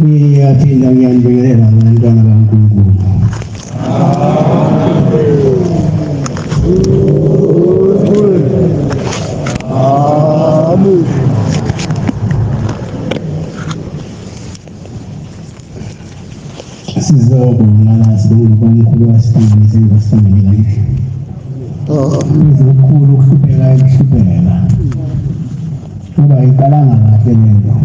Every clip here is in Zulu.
Ngiyaphinda ngiyanibingelela abantwana bakaNkulunkulu. Amen. Sizobonga la sibonga uNkulunkulu wasifundisa ngesifanele kahle. Ukhulu ukuhlupheka kuba iqalanga kahle lento.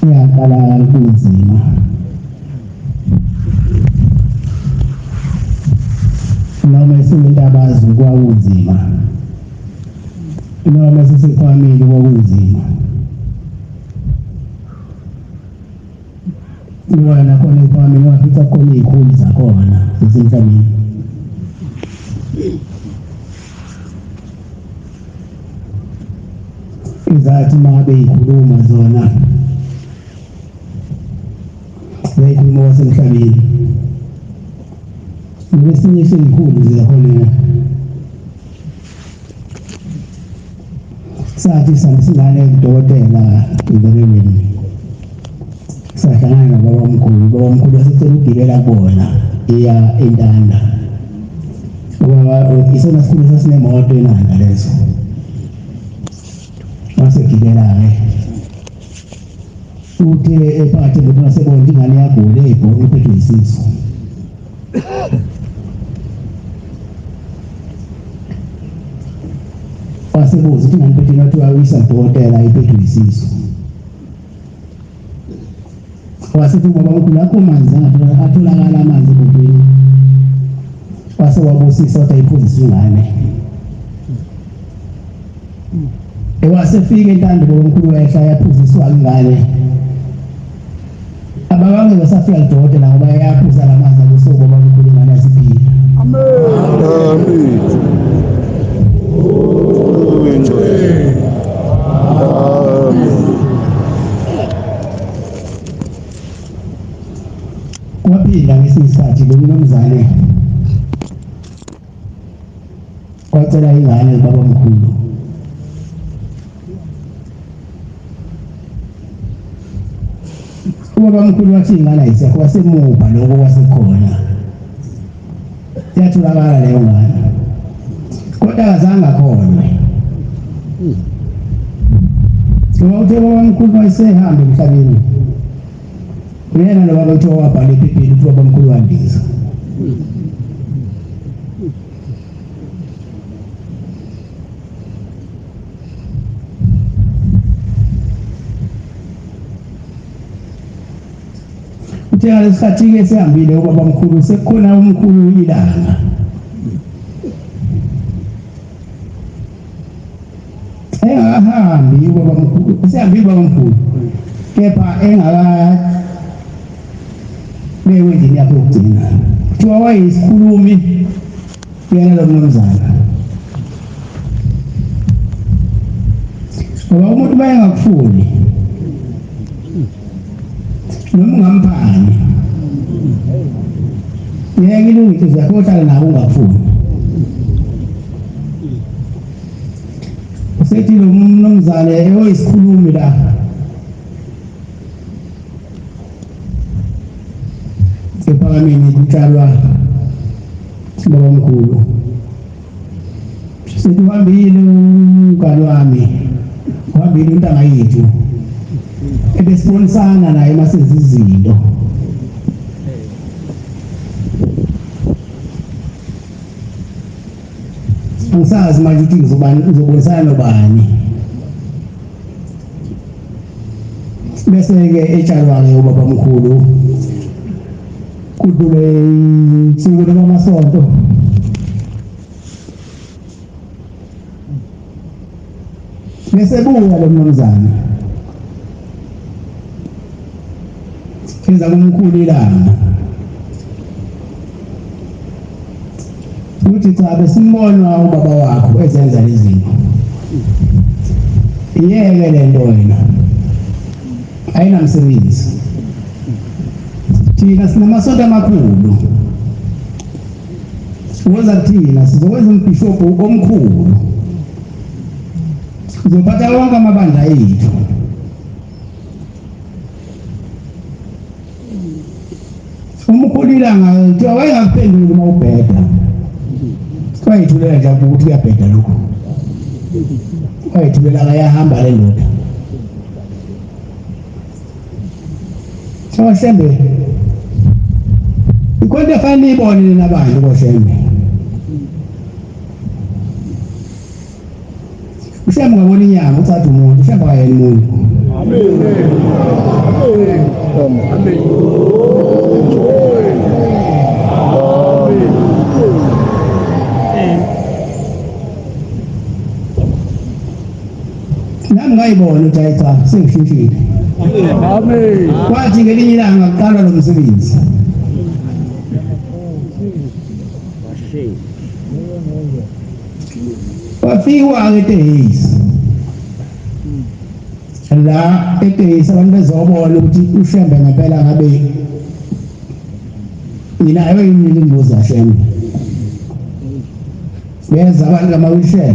Iyaqala kunzima. Noma isinto abazi kwakunzima. Noma sisefamily kwakunzima. Wena khona ifamily wafika khona izikhulu zakhona zisemhlabeni. Izathi mabe ikhuluma zona. Lekhuluma wasemhlabeni. Ngesinye izikhulu zakhona. Sathi samsingane udokotela ibeleni. Sahlangana nababa omkhulu wasecela ukugibela kubona iya eNtanda. Ngoba isona sikhulu sasinemoto eNtanda leso. Wasegibela uthe ephakathi kodwa sebona ingane yagule ibhono iphethwe isisu. Wasebuza ukuthi ingane iphethwe nathi wayisa udokotela iphethwe isisu. Wasithi baba omkhulu akho manzi atholakala amanzi ebhodweni. Wase wabusisa ukuthi ayiphuzise ingane. Ewasefika eNtanda baba omkhulu wayehla yaphuziswa ingane. Ababange basafika udokotela ngoba yaphuza lamanzi akuso baba omkhulu ingane yasiphila. Amen. Amen. Waphila ngesikhathi lo mnumzane wacela ingane baba omkhulu. Ubaba omkhulu wathi ingane ayisakho wasemuva lokho wasekhona. Yatholakala leyo ngane. Kodwa akazange akhonwe. Ngoba uthe baba omkhulu wayesehambe emhlabeni. Uyena lo baba uthiwa wabhala ephepheni ukuthi baba omkhulu wandiza. Uthe ngalesikhathi-ke sehambile ubaba omkhulu sekukhona umkhulu ilanga. Engahambi ubaba omkhulu, sehambile ubaba omkhulu. Kepha bewe endlini yakhe yokugcina. Kuthiwa wayeyisikhulumi yena lo mnumzana. Ngoba umuntu bayengakufuni. Noma ungamphani. Ngeke ilungile uzakhothala nawe ungafuni. Usethi lo mnumzane oyisikhulumi la. Ephakameni kutshalwa baba omkhulu. Sithi uhambile umngane wami. Uhambile intanga yethu. Ebesibonisana naye masezizinto. Angisazi manje ukuthi ngizobonisana nobani. Bese-ke etshalwa-ke ubaba omkhulu. Kudlule insuku lwamasonto. Bese buya lo mnumzane. Eza kumkhulu ilanga. Uthi cha besimbona ubaba wakho ezenza lezi zinto. Iyeke le nto wena. Ayinamsebenzi. Thina sinamasonto amakhulu. Wenza thina sizokwenza umbhishobhu omkhulu. Sizophatha wonke amabandla ethu. umkhulilanga kuthiwa wayengaphenduli uma ubheda wayithulela nje ukuthi uyabheda lokho wayithulela akayahamba le ndoda Shembe ikonde fanele ibone nabantu koShembe Ushembe ngabona inyama uthatha umuntu Ushembe ayena umuntu Amen Amen Nami ngayibona ukuthi cha sengishishile Amen kwathi ngelinye ilanga kuqala lo msebenzi Wafiwa eTehisi la eTehisi abantu bezobona ukuthi uShembe ngempela ngabe inayo yini imbuzi kaShembe beza abantu ngamawishe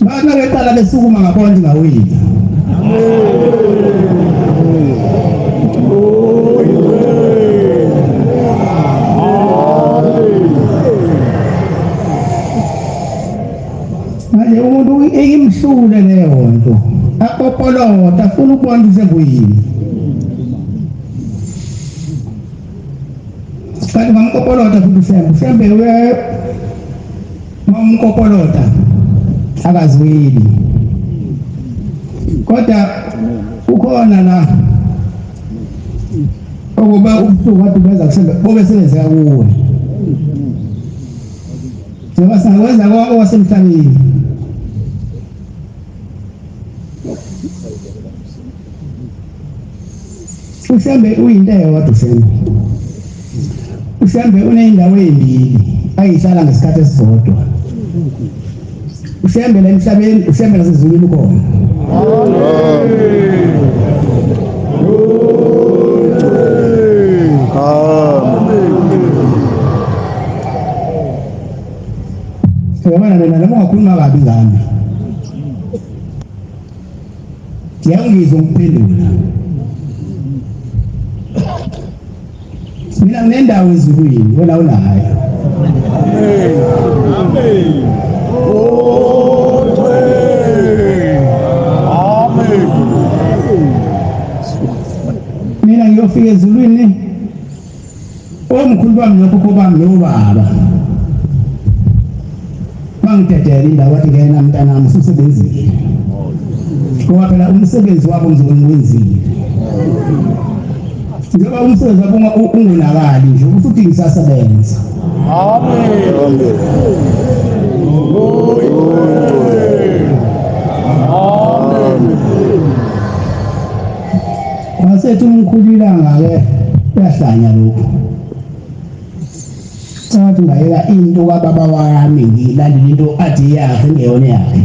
Bana beqala besukuma ngaphansi ngawini Manje umuntu eyimhlule leyo nto akopolota afuna ukubona usenguyini Kanti ngamkopolota futhi Ushembe we mamkopolota akazwili kodwa ukhona la okuba ubusuku wathi benza kuShembe bobe sebenzeka kuwe njengoba singakwenza kwasemhlabeni uShembe uyinteyo wathi uShembe uneyindawo ezimbili ayihlala ngesikhathi esisodwa Ushembe la emhlabeni Ushembe nasezulwini ukhona Yabona mina noma ungakhuluma kabi ngami ngiyangizwa ukuphendula Mina nginendawo ezulwini wena unayo Amen Mina ngiyofika ezulwini omkhulu bami nokhokho bami nobaba bangidedela indawo athi ngena mntanami usebenzile ngoba phela umsebenzi wabo ngizowenzile njengoba umsebenzi wabo ungonakali nje ukuthi ngisasebenza Amen Wasethi umkhulilanga ke uyahlanya lokho Sathi ngayeka into kababa wami ngilandile into athi yakhe ngeyona yakhe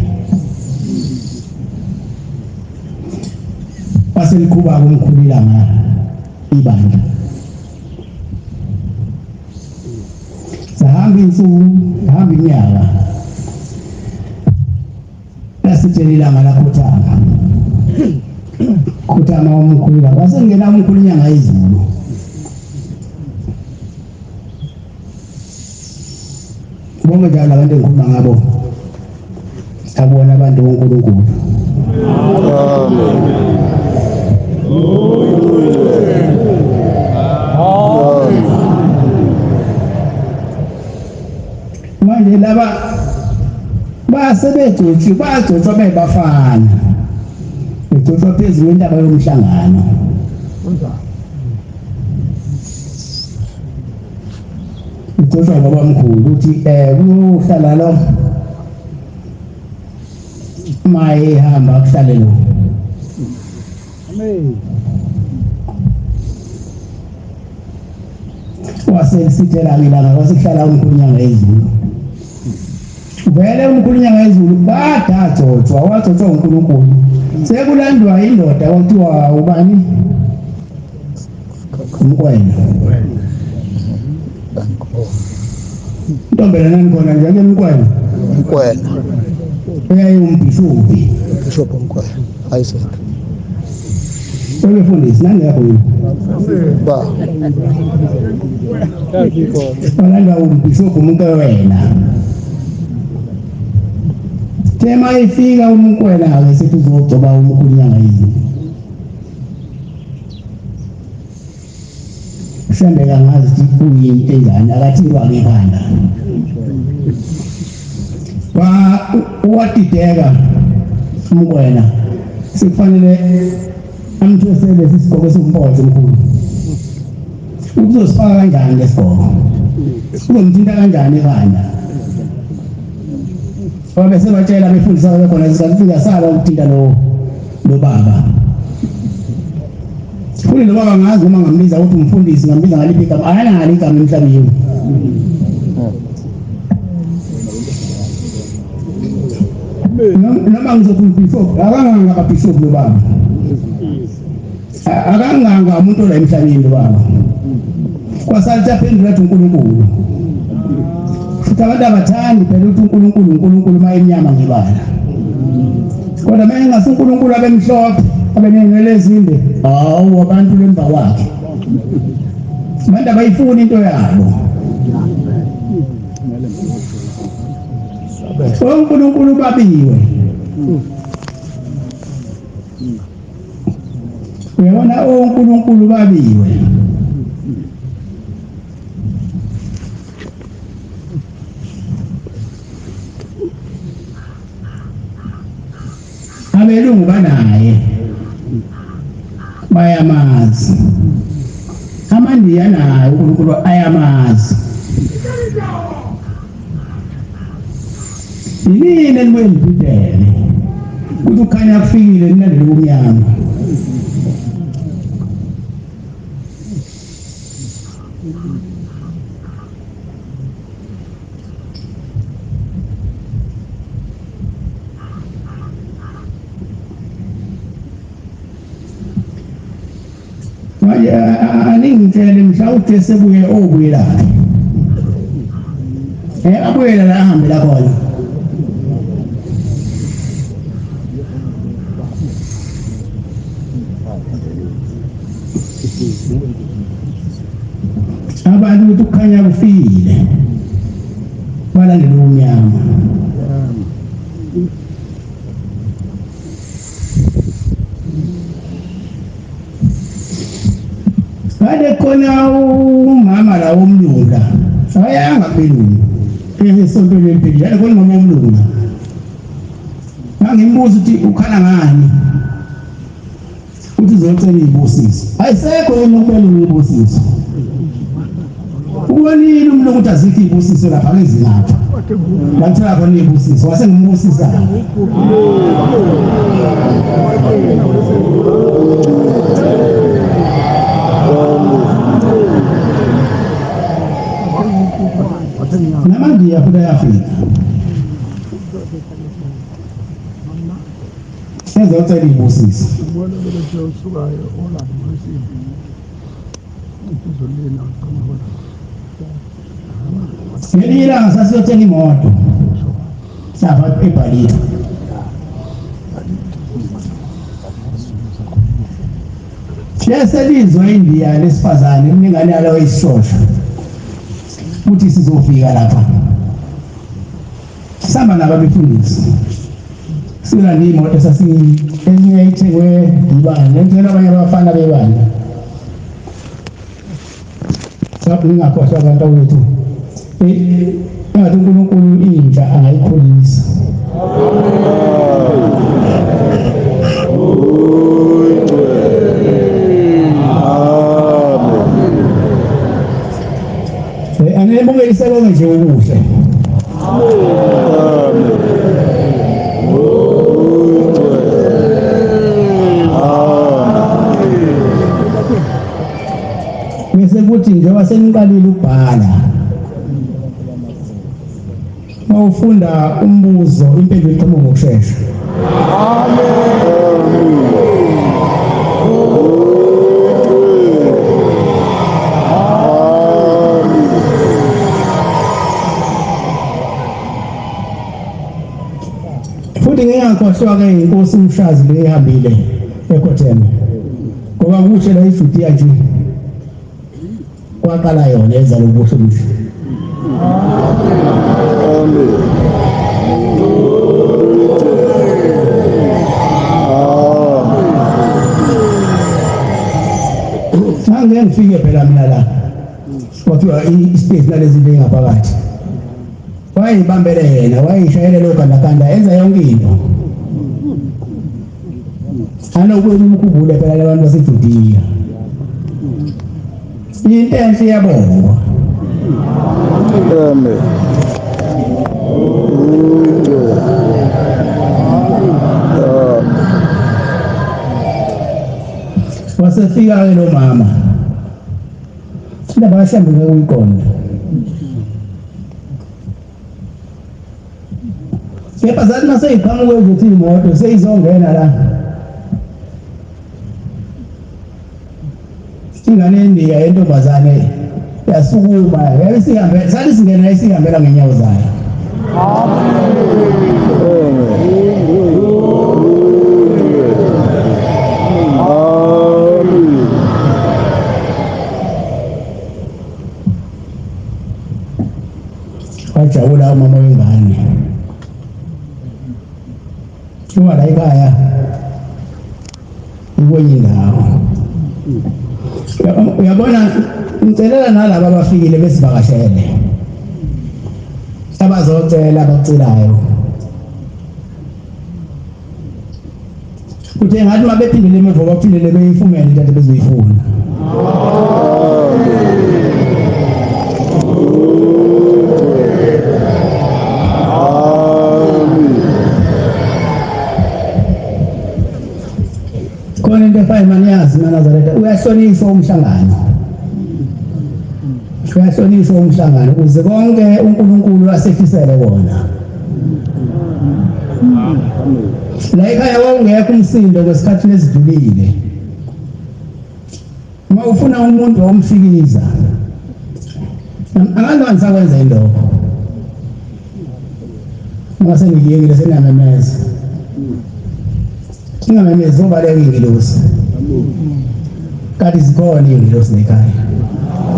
Waselikhuba kumkhulilanga ibandla Sahamba insuku hamba inyanga Lasitshelilanga lakhothama Khothama umkhulu wasengena umkhulu inyanga izulu Bonke njalo abantu engikhuluma ngabo abona abantu boNkulunkulu Amen Manje laba basebejutshwa bagcotshwa bebafana Begcotshwa phezulu kwentaba yomhlangano Begcotshwa baba mkhulu ukuthi kuyohlala lo maye hamba kuhlale lo Amen Wasesithela ngilanga wasihlala umkhulunyanga ezulu Vele umkhulunyanga ezulu badagcotshwa wagcotshwa uNkulunkulu sekulandwa indoda okuthiwa ubani umkwena Ntombela nani khona nje umkwena uyayi umbishophi umkwena ayiseke Sebefundisi nangekho yini? Ba. Walanda umbishop umuntu wena. Tema ifika umkwena ake sithi uzogcoba umkhulunyanga yini. Sembeka ngazi ukuthi kuyinto enjani akathindwa ngekhanda. Watideka umkwena sifanele amthwesele isigqoko esimpotho omkhulu. Uzosifaka kanjani lesigqoko? Uzomthinta kanjani ekhanda? Ngoba sebatshela befundisa khona sizafika sala ukuthinta lo baba. Kule lo baba ngazi uma ngambiza ukuthi umfundisi ngambiza ngaliphi igama ayanali igama emhlabeni. Noma ngizothi bishop akanganga bishop lo baba. Akanganga umuntu la emhlabeni lo baba. Kwasalta phendula ukuthi uNkulunkulu. Futhi abantu abathandi phela ukuthi uNkulunkulu mayemnyama ngebala. Kodwa manje ngase uNkulunkulu abemhlophe abenenwele ezinde hawu abantu lemba kwakhe. Abantu abayifuni into yabo. uNkulunkulu babiwe. Uyabona uNkulunkulu babiwe. Abelungu banaye bayamazi. Amandiya naye uNkulunkulu ayamazi. Yini enwelibhidele ukuthi ukhanya kufikile ninandele kumnyama. Manje aningitshele mhlawumbe sebuye obuyela. Abuyela la ahambe la khona. Abantu ukuthi kukhanya kufile balandela umnyama. Kade khona umama la umlunga ayanga belungu esonto lempilo yale khona mama umlunga ngimbuza ukuthi ukhala ngani uthi uzocela ibusiso ayisekho yena umbelungu ibusiso ubonile umlungu ukuthi azikho ibusiso lapha ezilapha ngithola khona ibusiso wase ngimbusisa Namandiya futhi ayafika. Sizocela ibusiso. Ngelila sasiyothenga imoto. Safa eBhalile. Seselizwe eIndia lesifazane umngane yalo isishosha. Futhi sizofika lapha. Samba nababefundisi. Sila ni imoto enye ithengwe ibani. Ngicela abanye abafana bebani. Sabu ngakhohlwa abantu wethu. Ngathi uNkulunkulu intsha angayikhulisa. Anebonge isebonge nje ukuhle. Bese kuthi njengoba seniqalile ukubhala. Mawufunda umbuzo impendulo iqhamuka ngokusheshsha. Futhi ngiyakhohlwa ke inkosi uMshazi le ehambile eKhotheme. ngoba kuhle la iJudiya nje kwaqala yona enza lobuhle nje. Angeke ngifike phela mina la kwathiwa ispace nalezi zinto engaphakathi wayibambele yena wayishayele lo gandaganda enza yonke into anokuye umkhumbule phela labantu baseJudiya into enhle yabongwa. Amen. Wasefika lo mama indaba yashambeka kuyiqonda kepha zathi maseyiqhamuke ukuthi imoto seyizongena la ingane yendiya yentombazane yasukuma yayisihambe sathi singena isihambela ngenyawo zayo. Wajabula umama wengane uma la ekhaya ubonye indawo uyabona ngicela nalabo abafikile besivakashele abazocela abacelayo kuthe ngathi mabephindile emuva baphindile beyifumene into bezoyifuna. Khona into efana maniyazi maNazaretha uyahlonishwa umhlangano. Uyahlonishwa umhlangano ukuze konke uNkulunkulu asefisele kona. La ekhaya wawungekho umsindo kwesikhathi lesidlulile. Uma ufuna umuntu omfikiza angani sakwenza into ngase ngiyekile senamemeza ingamemeza ubaleka ingilosi kanti zikhona ingilosi nekhaya.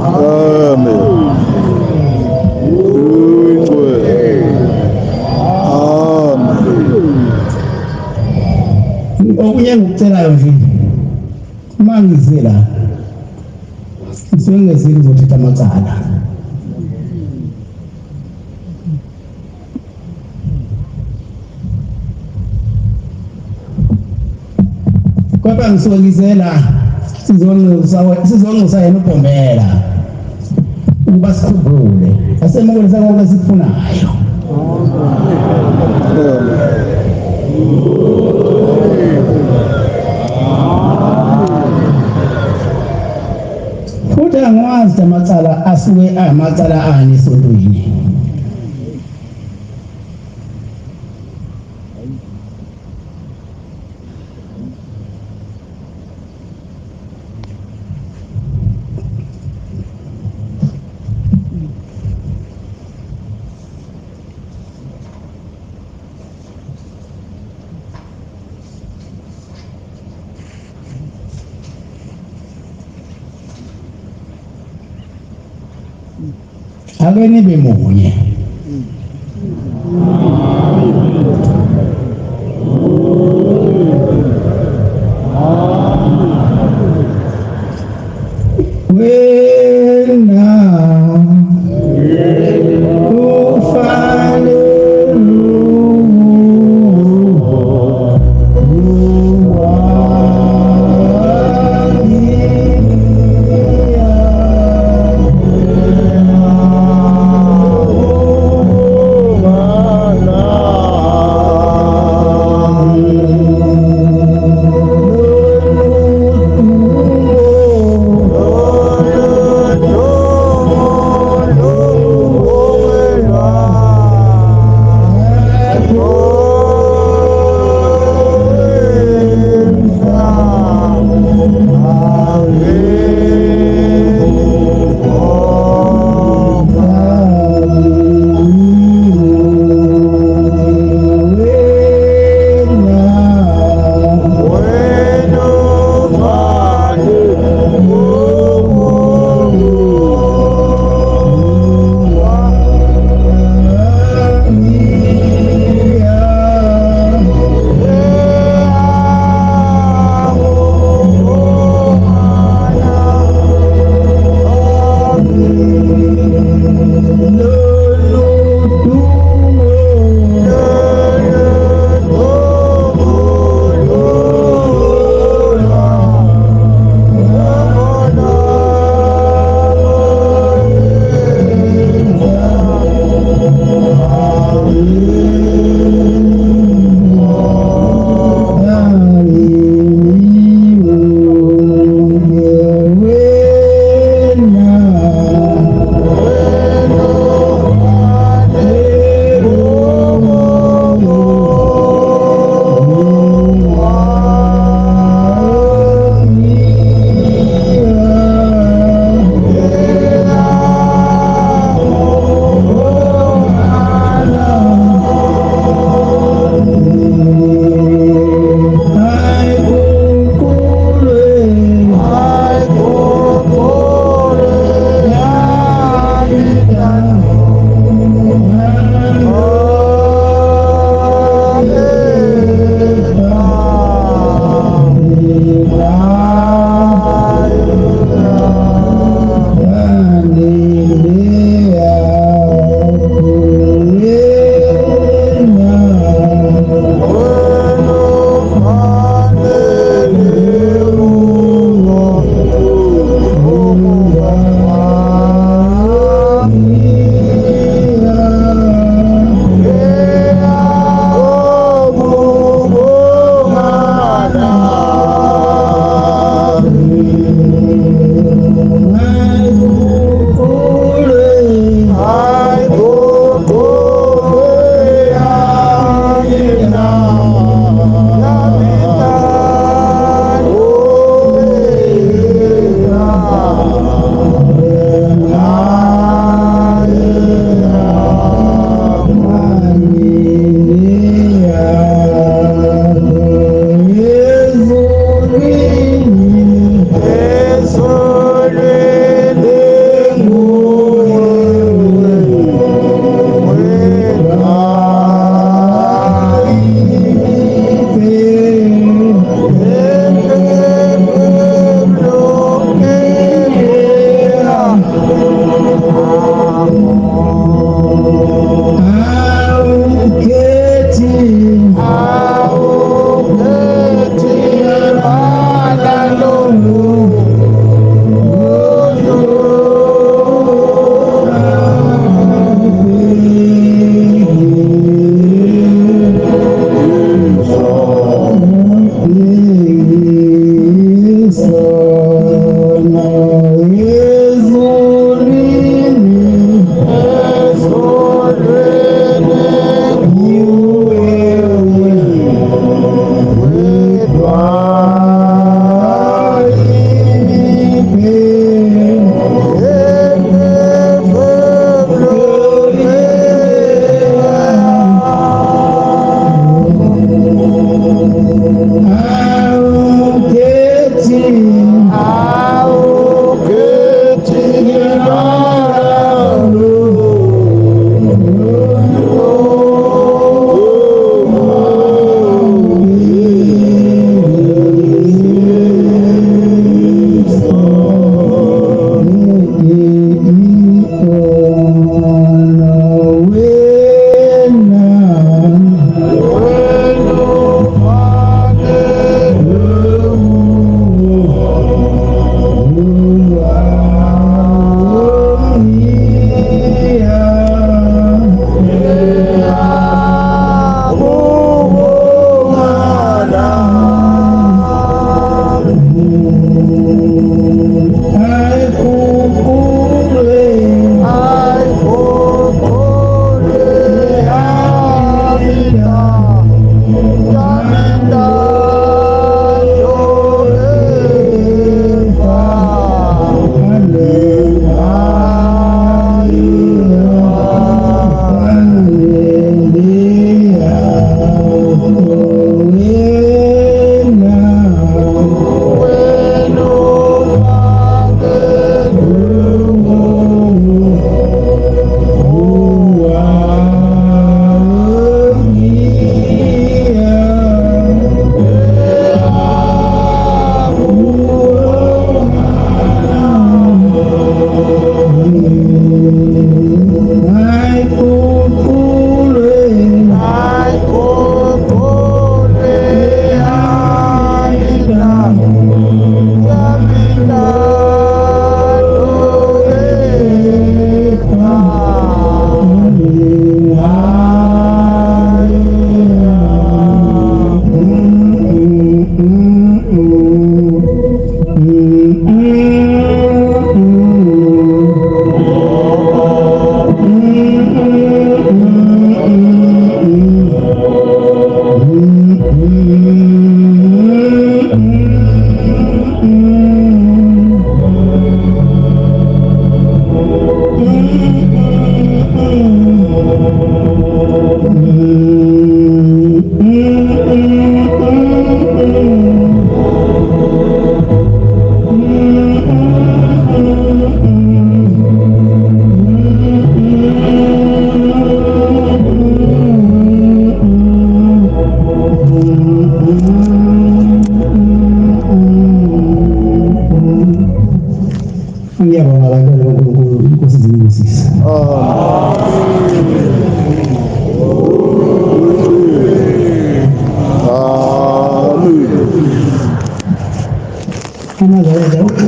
Amen. Okunye engikucelayo nje uma ngize la ngizongezile ngizothetha amacala kodwa ngisuke ngizela sizonxusa yena uBhombela ukuba sikhumbule asemukela konke sikufunayo. Futhi angwazi amacala asuke amacala ani esontweni. Ake nibe munye.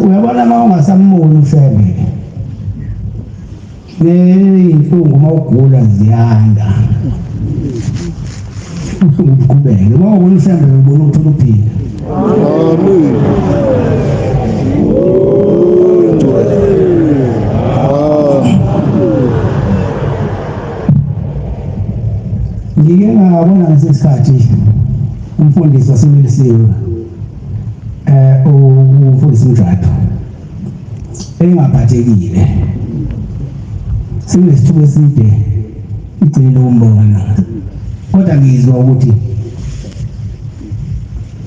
Uyabona uma ungasamuni ushebe ney'nhlungu uma ugula ziyanda uqhubeke uma ubona ushembe ubona ukuthi uphila. Ngike ngabona ngesikhathi umfundisi wasemelisiwe umfundisi umjado engaphathekile sinesithuba eside igcine umbona kodwa ngizwa ukuthi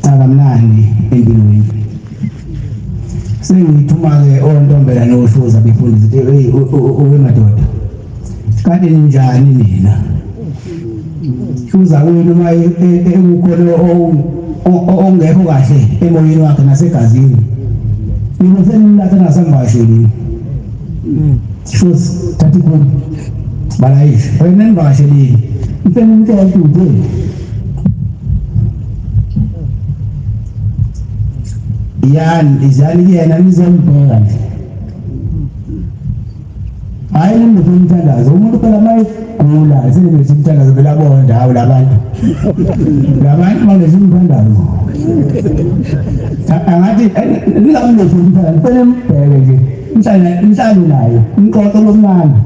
akamnandi empilweni sengithuma-ke ontombela noshoza befundisi owemadoda kanti ninjani nina shuza wenu uma ekukhona ongekho kahle emoyeni wakhe nasegazini nina senimlatha nasangivakashelini shuza thatha ikhulu balayisha wena nivakashelini mfenimtela tuteni yani izali kuyena nizombheka nje hayi nimbe umthandazo umuntu phela mayegula senebese umthandazo phela bonda hawu labantu mangesimthandazo angathi ningamlethi umthandazo phela mbheke nje mhlale naye umxoxo lomnandi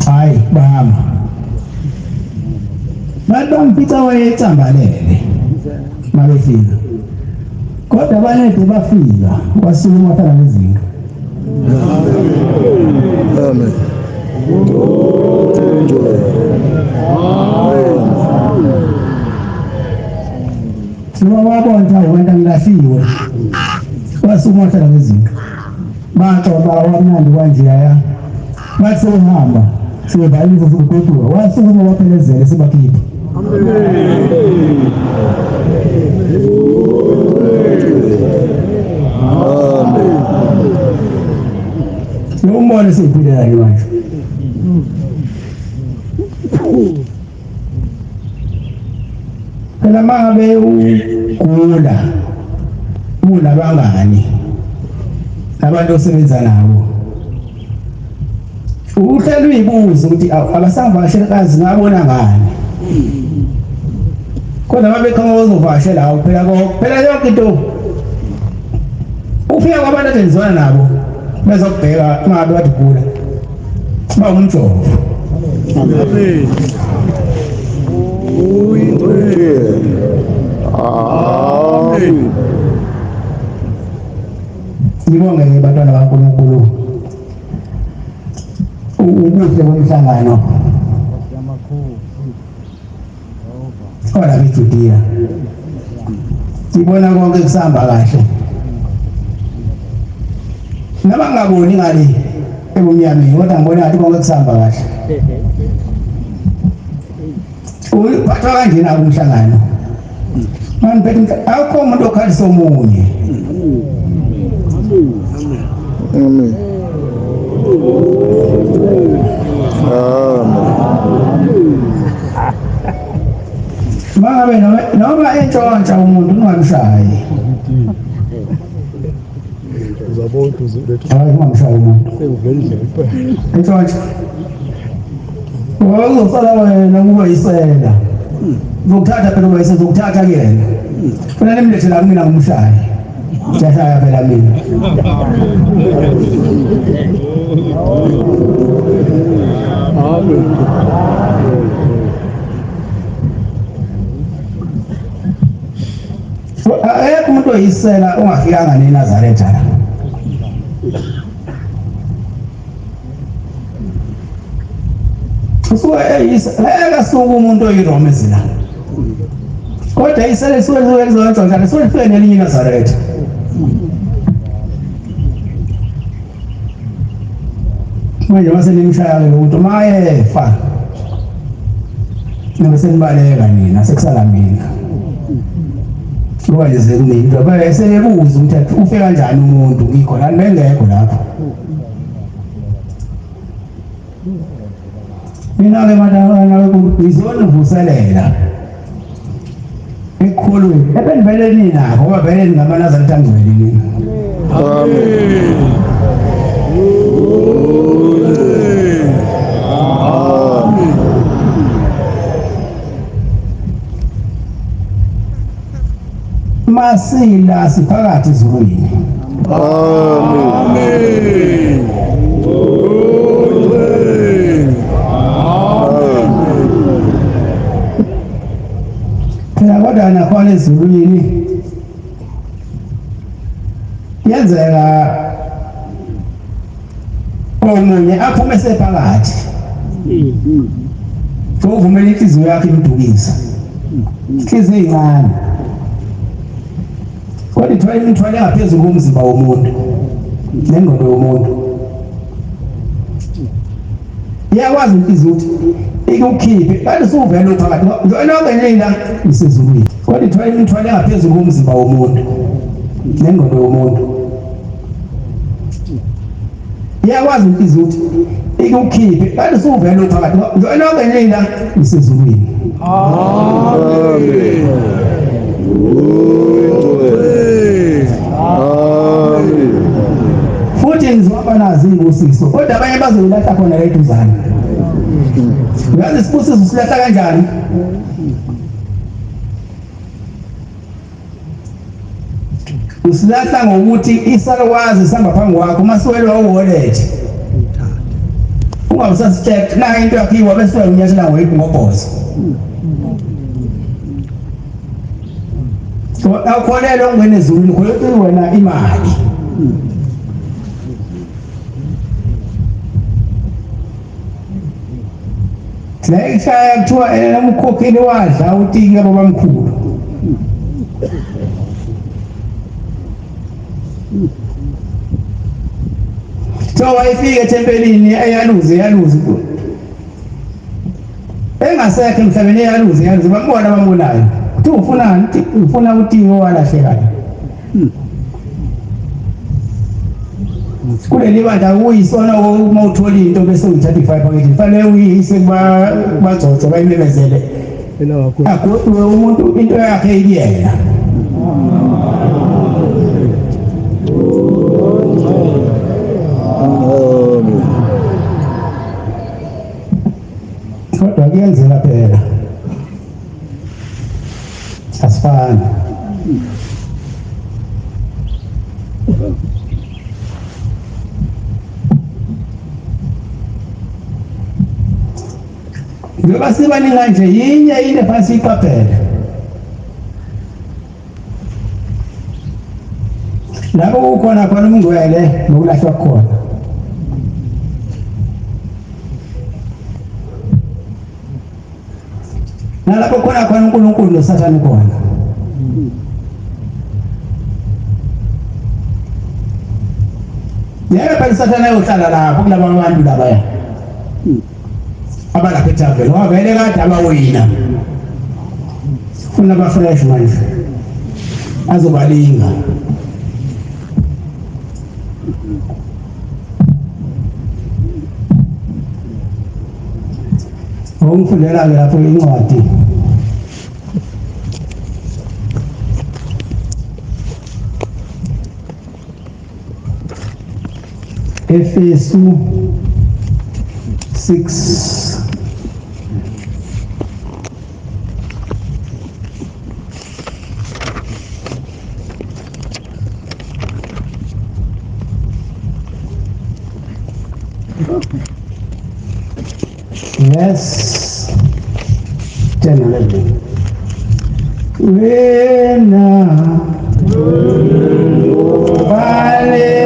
hayi bahamba bathi bamfica wayecambalele mabefika kodwa abanede bafika wasukuma wafana nezinto. Amen. Wabona wenda ngilahliwe wasukuma wafana nezinto baxoxa wamnandi kwanjeya bathi sehamba sebayile ukugodua wasukuma waphelezele sibakhipha. Umbone seyiphile yakhe manje phela mangabe ugula unabangani abantu osebenza nabo uhlelo uyibuza ukuthi abasangivakashelakazi ngabona ngani kodwa mabekhanga uzovakashela awu phela yonke into ufika kwabantu abenziwana nabo bezokubheka ngabe bathi gula ba umjovo. Amen. Amen. Ngibonge bantwana baNkulunkulu ubuhle bomhlangano ola beJudiya sibona konke kusahamba kahle nabangaboni ngale ebumnyameni kodwa ngibona ngathi konke kusahamba kahle uphathwa kanjena kumhlangano maniphethe akho umuntu okhalisa omunye. Amen. Mangabe noma entshontsha umuntu ungamshayi uzabona uzulethu hayi ungamshayi umuntu entshontsha uzosala wena ngobayisela ngokuthatha phela ubayisela ngokuthatha kuyena funa nimlethe la mina ngumshayi ngiyashaya phela mina. Akekho umuntu oyisela ongafikanga neNazaretha la. Akasuka umuntu oyiRoma ezila. Kodwa isele suke kuzontshontsha suke lifike nelinye iNazaretha. Manje mase nimshaya lo muntu mayefa. Nabese nibaleka nina sekusala mina. Kuba nje kunento bese bebuza ukuthi ufe kanjani umuntu ngikhona bengekho lapho. Mina ke madala ngizona uvuselela. Ekholweni ebelivele nina ngoba vele ningamaNazaretha angcwele nina. Amen. Masila siphakathi ezulwini. Amen. Phela kodwa nakhona ezulwini yenzeka omunye aphume sephakathi. Uvumela inhliziyo yakhe imdukisa. Inhliziyo encane. Kodwa ithwale ngaphezulu komzimba womuntu. Nengqondo yomuntu. Iyakwazi inhliziyo ukuthi ikukhiphe kanti suvela phakathi. Lonke nina isezulwini. Kodwa ithwale ngaphezulu komzimba womuntu. Nengqondo yomuntu. Iyakwazi inhliziyo ukuthi ikukhiphe kanti suvela phakathi. Lonke nina isezulwini. Amen. Futhi ngizoba nazi ingusiso kodwa abanye bazoyilahla khona la eduzane. Uyazi isibusiso silahla kanjani? Usilahla ngokuthi isalukwazi sihamba phambi kwakho masiwelwa uwallet. Ungabusasitshek la into yakho iwa bese uyakunyashela ngobhozo. So awukholelwa ungene ezulwini ukholelwa wena imali. Hlekaya kuthiwa umkhokheli wadla utiki yabo bamkhulu. So wayifika etempelini eyaluze. Engasekho emhlabeni eyaluze bambonayo. Uthi ufunani? Ufuna utiki owalahlekayo. Kuleli bandla uyisona uma uthola into bese u35 packet fanele uyise kubagcothe bayimemezele agodwe umuntu into yakhe ikuyena. Kodwa kuyenzeka phela asifani. Ngoba sibaninga nje yinye into phansi iqaphele. Lapho kukhona umngcwele nokulahlwa khona. Nalapho khona uNkulunkulu noSathane khona. Yena phela uSathane uyohlala lapho kulabo bantu labaya. Abalapha ethaveni wavele kade abawina. Ufuna abafresh manje. Azobalinga. Ungifundela lapho incwadi. Efesu 6 Yes, 10, 11. Hallelujah.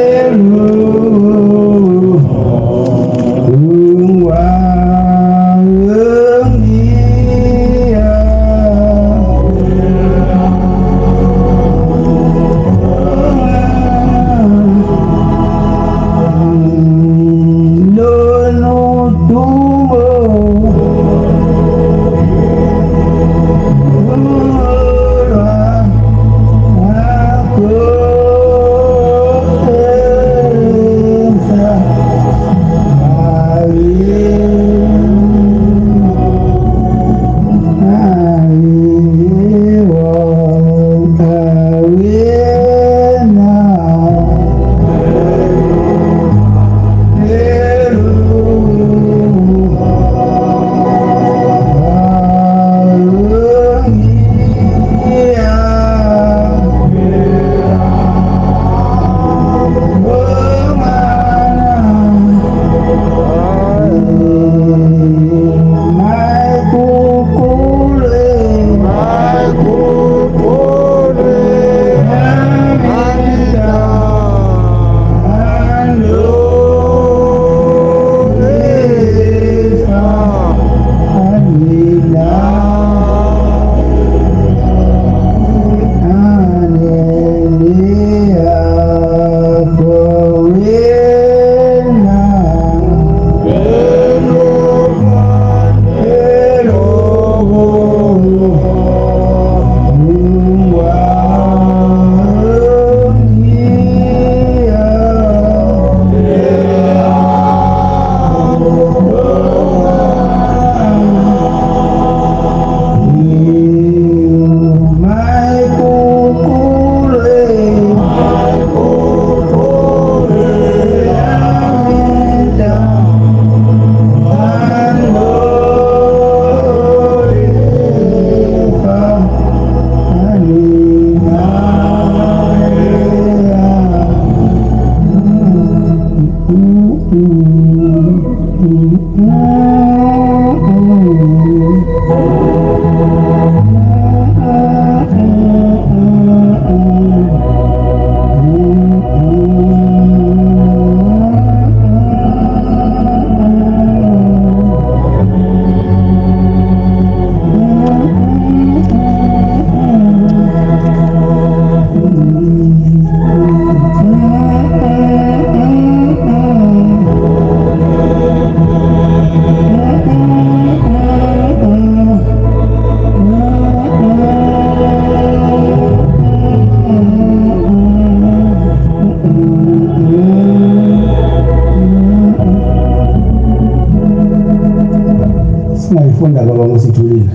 singayifunda baba Musithulile.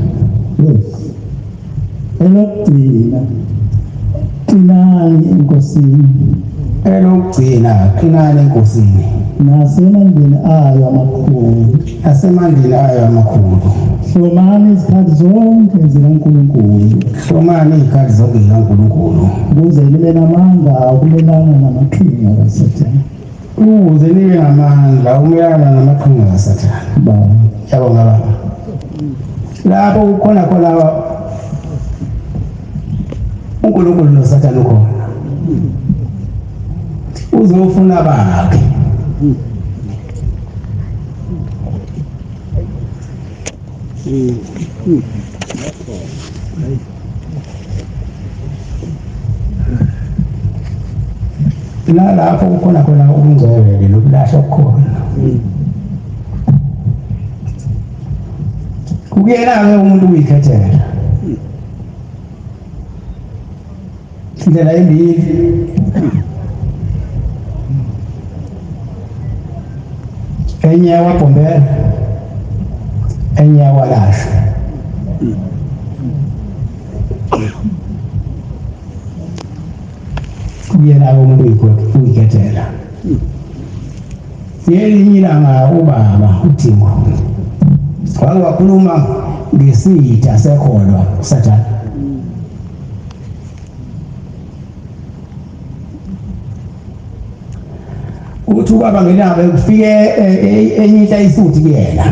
Yes. Elokugcina qinani enkosini. Elokugcina qinani enkosini. Nasemandleni ayo amakhulu. Nasemandleni ayo amakhulu. Hlomani izikhathi zonke zikaNkulunkulu. Hlomani izikhathi zonke zikaNkulunkulu. Ukuze libe namandla ukumelana namaqhinga kaSathane. Ukuze libe namandla ukumelana namaqhinga kaSathane. Baba. Yabonga baba. Lapho kukhona uNkulunkulu noSathane ukhona. Uzofuna bakhe. Lapho kukhona ukungcwele nokulahlwa khona. Kuyena-ke umuntu uyikhethela. Indlela embili. Enye wabhombela, enye walashwa. Kuyena umuntu uyikhethela. Ngelinye ilanga ubaba uThixo wake wakhuluma ngesitha sekholwa uSathane. Uthi ubaba ngelanga kufike enye into ayisuthi kuyena.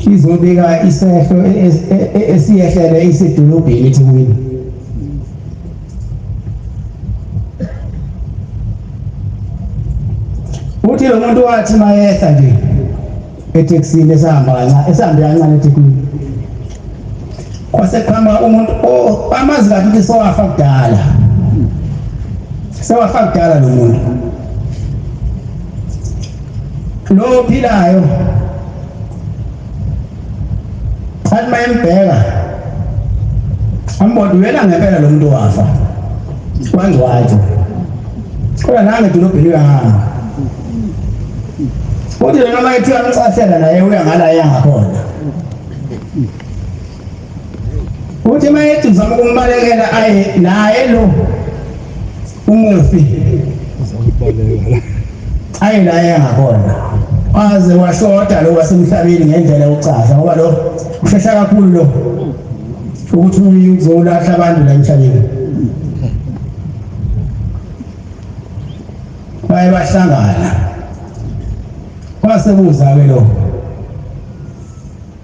Izobika isehlo esiyehlele isedolobheni eThekwini. Uthi lo muntu wathi mayehla nje eThekwini esihamba kancane eThekwini. Kwaseqhamuka umuntu amazi kathi ukuthi sowafa kudala. Sewafa kudala lo muntu. Lo ophilayo athi mayembheka ambona uyena ngempela lo muntu wafa. Wangcwatshwa. Kodwa nange edolobheni uyahamba. Uthi lo noma ethiwa amcasela naye uya ngala yangakhona. Uthi mayethi uzama ukumbalekela aye naye lo umufi. Aye naye yangakhona. Waze washoda lo wasemhlabeni ngendlela yokuchaza ngoba lo ushesha kakhulu lo ukuthi uzolahla abantu la emhlabeni. Baye bahlangana. Wasebuza-ke lo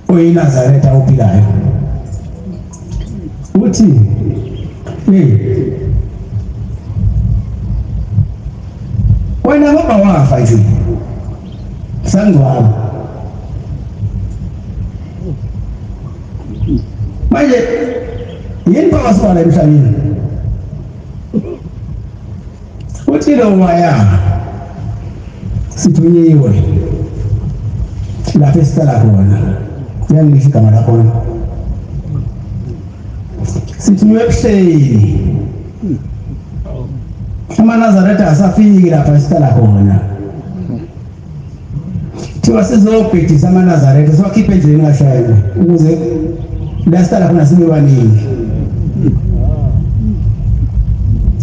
oyiNazaretha ophilayo. Uthi wena ngoba wafa nje sangcwaba manje yini phakathi la emhlabeni. Uthi lo waya sithunyiwe lapho esihlala khona. Uyangisho igama lakhona. Sithunyiwe ebuhleni. AmaNazaretha asafiki lapha esihlala khona. Thiwa sizobhidisa AmaNazaretha siwakhiphe endleleni kashaywe ukuze la sihlala khona sibe baningi.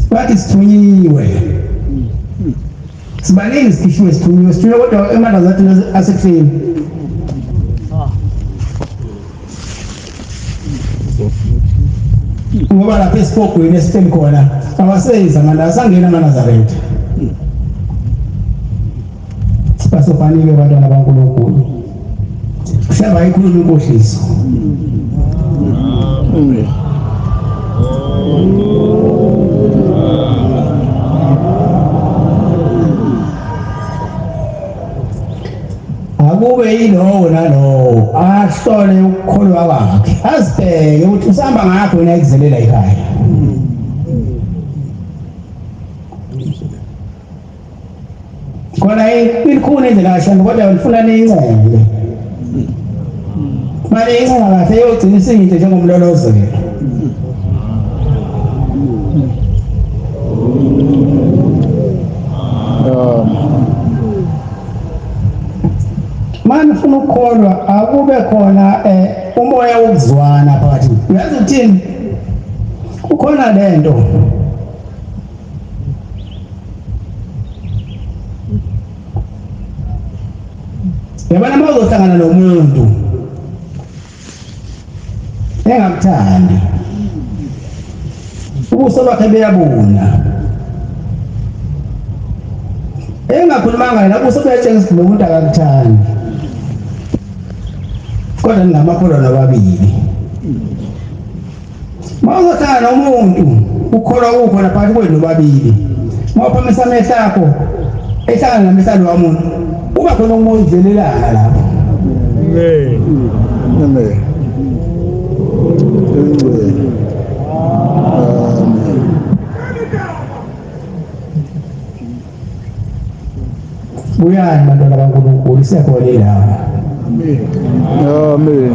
Bathi sithunyiwe. Sibaningi sithunyiwe kodwa AmaNazaretha asebuhleni. Ngoba lapha esibhogweni esitheni khona awaseyiza manje asangena AmaNazaretha. Basofanile abantwana baNkulunkulu. Kuhlaba ikhuluma inkohliso. Akube yilowo nalowo ahlole ukukholwa kwakhe. Asibheke ukuthi usihamba ngakho wena ekuzelela ekhaya. Khona ikhona indlela kashani kodwa ngifuna niyincele. Manje incela kahle yogcina isinto njengomlolozelo. manje ufuna ukukholwa akube khona umoya wokuzwana phakathi. Uyazi uthini? Kukhona lento yabona uma uzohlangana nomuntu engakuthandi ubuso bakhe buyabuna engakhulumanga la ubuso buyatshengisa lo muntu akakuthandi kodwa ningamakholwa nababili. Uma uzohlangana nomuntu ukholwa kukhona phakathi kwenu nobabili uma uphamisa amehlo akho ehlangana namehlo womuntu uba khona umoya uvelelana lapho. Amen. Buyani bantwana baNkulunkulu siyakholelwa. Amen.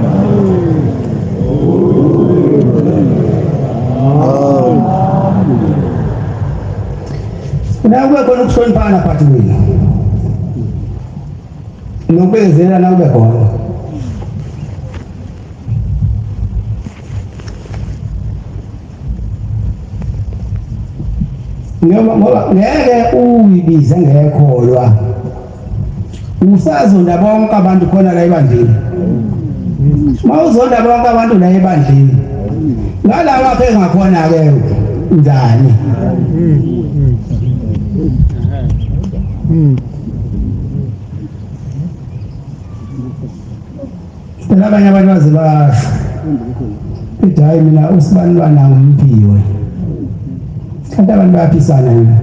Nakube khona ukuhloniphana phakathi kwenu nokubekezelana kube khona. Ngoba ngeke uyibize ngekholwa usazonda bonke abantu khona la ebandleni. Uma uzonda bonke abantu la ebandleni ngalawa apha engakhona-ke njani? Abanye abantu baze basho ethi hayi mina usibani bananga umphiwe, kanti abantu bayaphisana yini?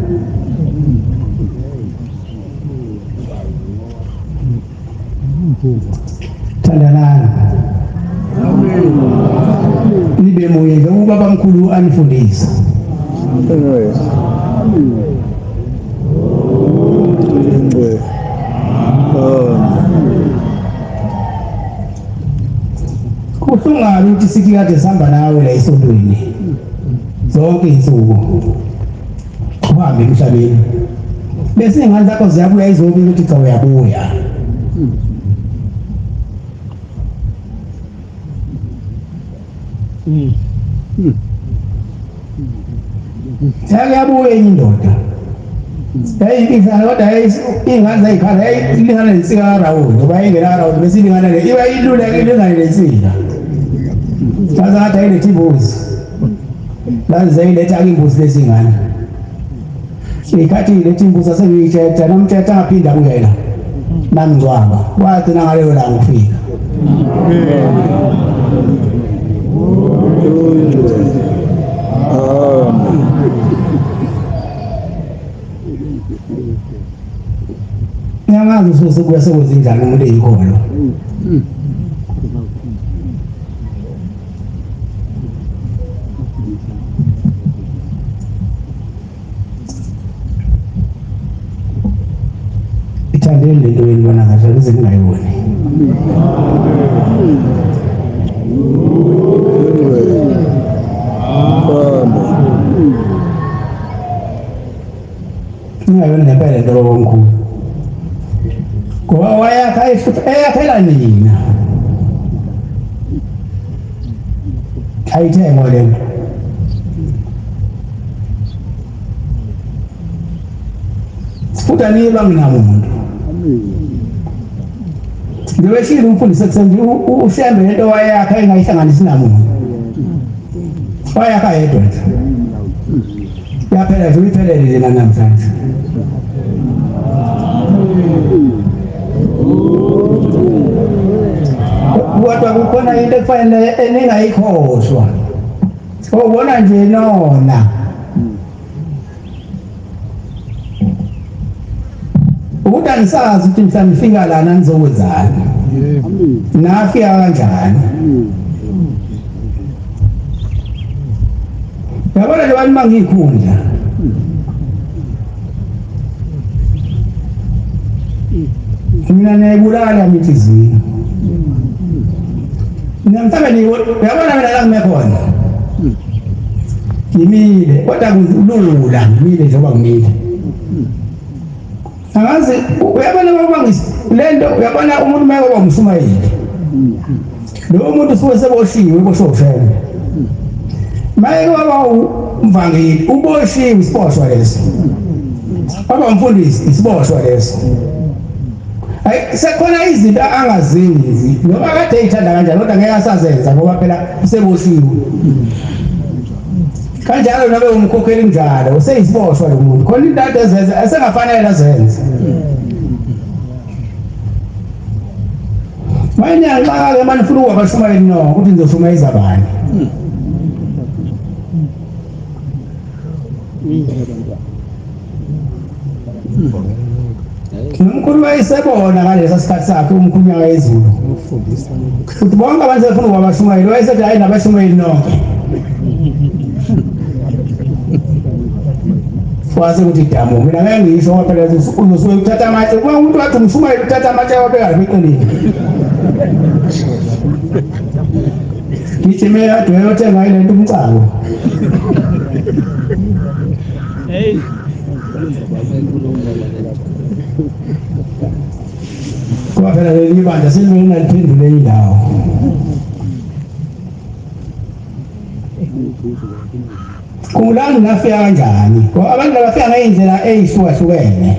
Thandanani nibe moye njengoba babamkhulu anifundisa. Kuhlungabi ukuthi sithi kade sihamba nawe la esontweni zonke insuku uhambe emhlabeni bese ingane zakho ziyabuya izobika ukuthi cha uyabuya. Yabuya enye indoda yayiphisana kodwa iy'ngane zayikhala yayilingana nensika kaRawundi ngoba yayingena kaRawundi bese ilingana le iba ilula ilingane nensika saze ngathi ayiletha imbuzi laze zayiletha-ke imbuzi lezingane ikhathi iletha imbuzi asengiyithetha nomthetha angaphinda kuyena namngcwaba wagcina ngaleyo langa ufika. Ngiyangazi usuke sekwenza njani umuntu eyikholwa. Ithandeni lento yenibona kahle ukuze ningayiboni. Ngiyabona ngempela into omkhulu ngoba wayakha eyakhela nina ayithengwa lento futhi aniba nginamuntu ngibeshile umfundisi ekuseni ushembe lento wayakha engayihlanganisi namuntu wayakha yedwa yaphela nje uyiphelele lena namhlanje. Kodwa kukhona into ekufanele eningayikhohlwa ubona nje nona ukuthi angisazi ukuthi mhlawumbe ngifika lana nizokwenzani nafika kanjani. Yabona nje abantu mangiyikhundla mina nayibulala inhliziyo namhlanje yabona mina la ngimekhona ngimile kodwa kulula ngimile njengoba ngimile angazi uyabona ngoba lento uyabona umuntu uma eba umshumayeli lo muntu usuke seboshiwe boshoshelwe maye waba umvangeli uboshiwe isiboshwa leso aba umfundisi isiboshwa leso ay sekhona izinto angazinzi noma kade eyithanda kanjalo kodwa ngeke asazenza ngoba phela useboshiwe kanjalo nabe umkhokheli njalo useyisiboshwa lo muntu khona into ezenza esengafanele azenze manje ngixa-ke manje ufuna ukwabashumayeli no ukuthi ngizoshumayeza abanye nomkhulu wayesebona ngalesa sikhathi sakhe umkhulunyana wezulu ukuthi bonke abantu sebefuna ukwabashumayeli wayesethi hayi nabashumayeli nonke wazi ukuthi damu mina ngeke ngisho ngoba phela uzosuke uthatha amatshe uma umuntu wathi umshumayeli uthatha amatshe wabeka eqinile ngithi mina kade uyothenga ilento umcako hey kwa phela leli bandla silibona liphendule indawo kulani ngafika kanjani ngoba abantu abafika ngezindlela ezihlukahlukene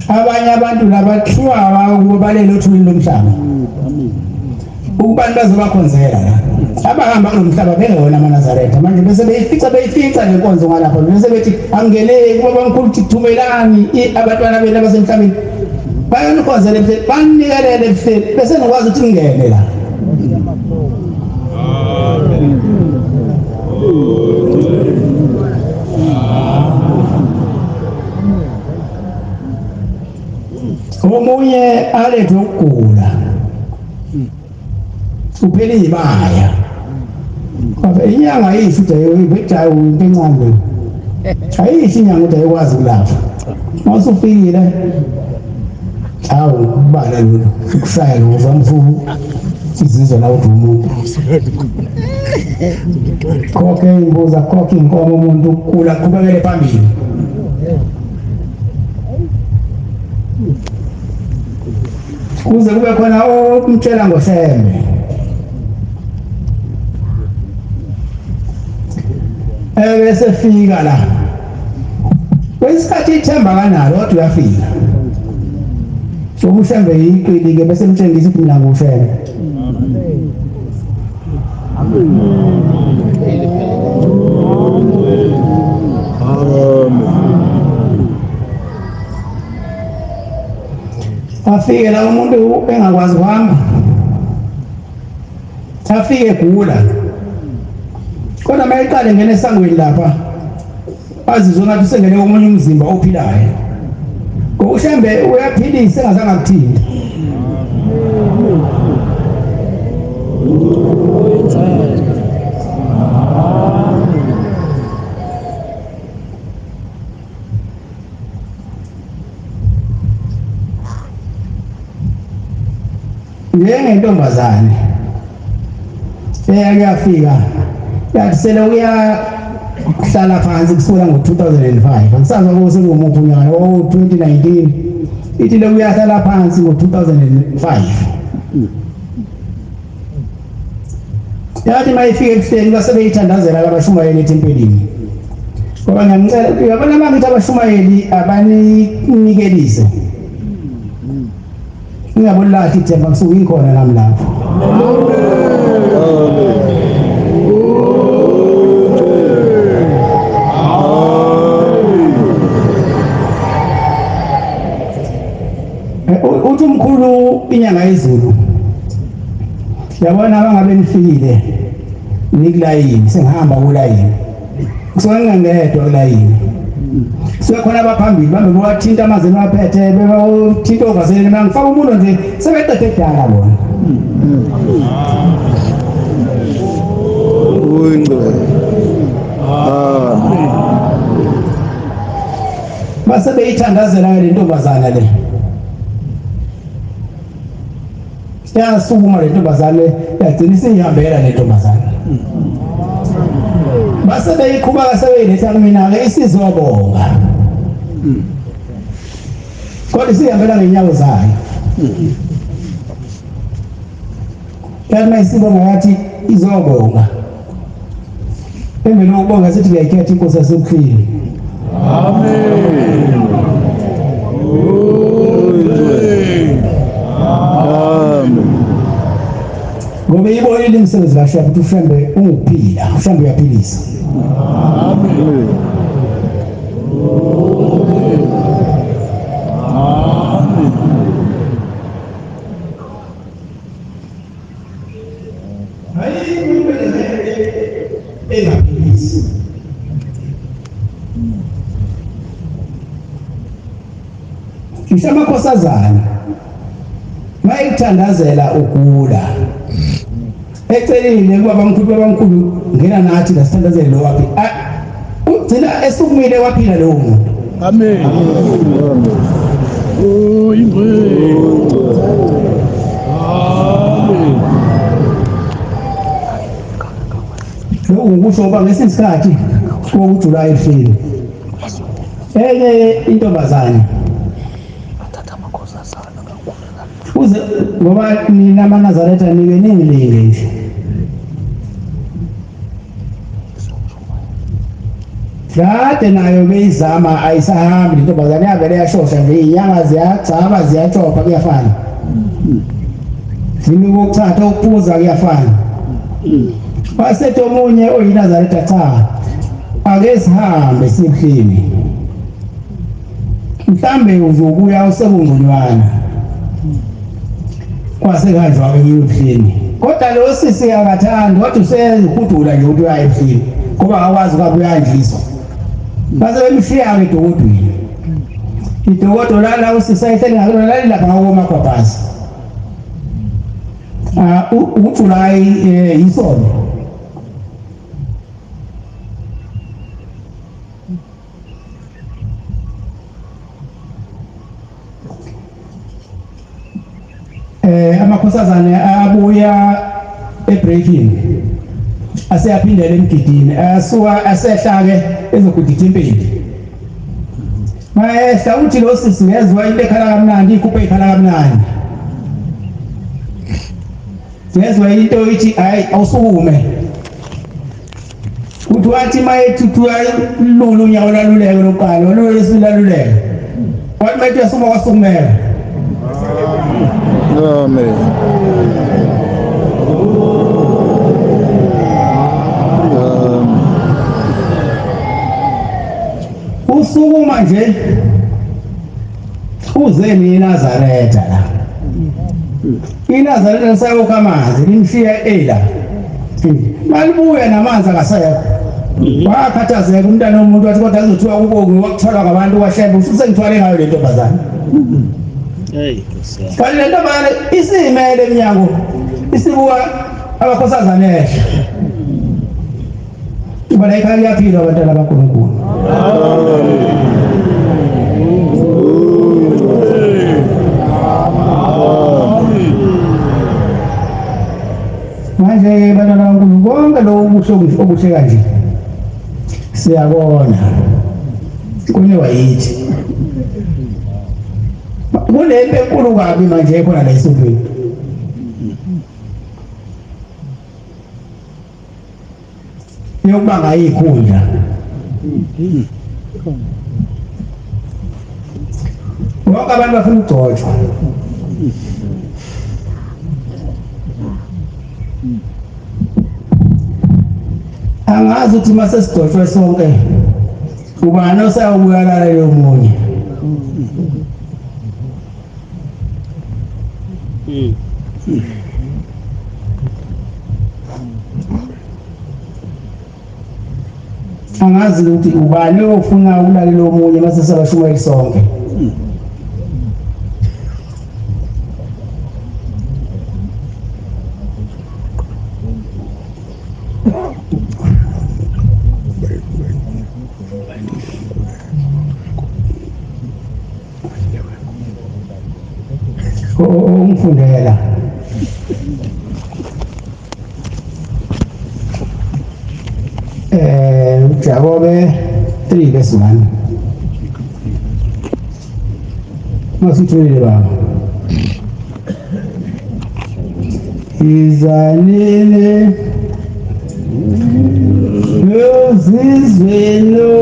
abanye abantu labathiwa babalele othulini lomhlaba ukubantu bazobakhonzela la abahamba kulomhlaba bengewona amaNazaretha manje bese beyifica lenkonzo ngalapho bese bethi angeneki ngoba uNkulunkulu thumelani abantwana benu abasemhlabeni bayanikhonzele bese banikelele bese nikwazi ukuthi ngene la omunye alethe ukugula uphele ibaya ngoba inyanga ayisho ukuthi into encane ayisho inyanga ukuthi ayikwazi kulapha masufikile hawu ubala lo ukushaya lo zamfuku sizizwa la uthi umuntu konke imbuza konke inkomo umuntu ukula qhubekele phambili kuze kube khona umtshela ngoshembe bese fika la kwesikhathi ithemba kanalo kodwa uyafika sokushembe yiqili ke bese mtshengisa ukuthi mina ngushembe afike la umuntu engakwazi kuhamba afike gula kodwa mayiqale ngene esangweni lapha azizwe ngathi sengene komunye umzimba ophilayo ngokushembe uyaphilisa engazange akuthini njengentombazane eyakuyafika yathi sele uyahlala phansi kusukela ngo-2005 angisazi ukuthi sekungumuphi unyaka 2019 ithi le uyahlala phansi ngo-2005 yathi mayifike ebuhleni basebeyithandazela abashumayeli etempelini ngoba ngiyamcela uyabona mangithi abashumayeli abaninikelise ngiyabona lathi ithemba kusuke ikhona nami lapho uthi umkhulu inyanga yezulu yabona abangabe nifikile nikulayini sengihamba kulayini kusuke ngingedwa kulayini sekhona abaphambili bambe bathinta amazeno aphethe bebathinta ovaseleni mangifaka umuntu nje sebeqede edala bona base beyithandazela le ntombazana le yasukuma le ntombazane yagcina isihambela le ntombazane base beyiqhubeka sebeyiletha kumina-ke isizobonga kodwa isihambela ngey'nyawo zayo Kana isibonga yathi izobonga. Emveni kokubonga sithi ngiyayikhetha inkosi yasebukhweni. Amen. Amen. Ngoba ibonile imisebenzi kahle ukuthi uhambe unguphila, uhambe uyaphilisa. Amen. Isamakhosazana mayithandazela ukula eceleni babamkhulu ngena nathi lasithandazele lo waphi ugcina esukumile waphila lo muntu. Amen. Oh, ingwe. Amen. Lo ungisho ngoba ngesinye isikhathi ngoJulayi 3 enye intombazane uze ngoba nina amaNazaretha nibe ningilinge nje kade nayo beyizama ayisahambi intombazane yavele yashosha nje inyanga ziyagcaba ziyachopha kuyafana zimike ukuthatha ukuphuza kuyafana wasethi omunye oyiNazaretha cha ake sihambe sihlini mhlambe uzobuya usekungconywana kwasekanjwa ebuhlini kodwa lo sisi akathandi wathi usezihudula nje ukuthi uya ebuhlini ngoba akwazi ukubuya njiswa base bemshiya ke dokodweni idokodo lana usisi ayihleli ngalo lali lapha ngakoMagwabhazi uJulayi yisona amakhosazane abuya ebreaking aseyaphindela emgidini asuka asehlake ezoguditha impindi mayehla uthi lo sisi ngezwe into ekhala kamnandi ikhuphe ikhala kamnandi ngezwe into ithi hayi awusukume uthi wathi mayethuthuka lulu unyawo laluleke lokuqala lo lesilaluleke wathi mayithi yasuma kwasukumela. Amen. Usukuma nje uze niNazaretha la. iNazaretha lisayokha amanzi limshiya ela. Malibuya namanzi akasekho. Wakhathazeka umntana womuntu wathi kodwa azothiwa kuboku wakuthola ngabantu kwashembe usengithwale ngayo le ntombazana. Kanti le ntombazana isimele eminyango isibuka abakhosazane ehla. Ubona ikhaya liyaphila abantwana bakaNkulunkulu. Manje bantwana bakaNkulunkulu konke lokho obuhle kanje siyabona kune wayithi kulempe enkulu kabi manje khona la esontweni yokubanga ikhundla bonke abantu bafuna ukugcotshwa angazi ukuthi mase sigcotshwe sonke ubani osayobuyala leyo munye angazi ukuthi ubani ofuna ukulalela omunye mase sabashumayeli sonke ungifundela Jakobe 3:1 masithulile baba izanele yozizwelo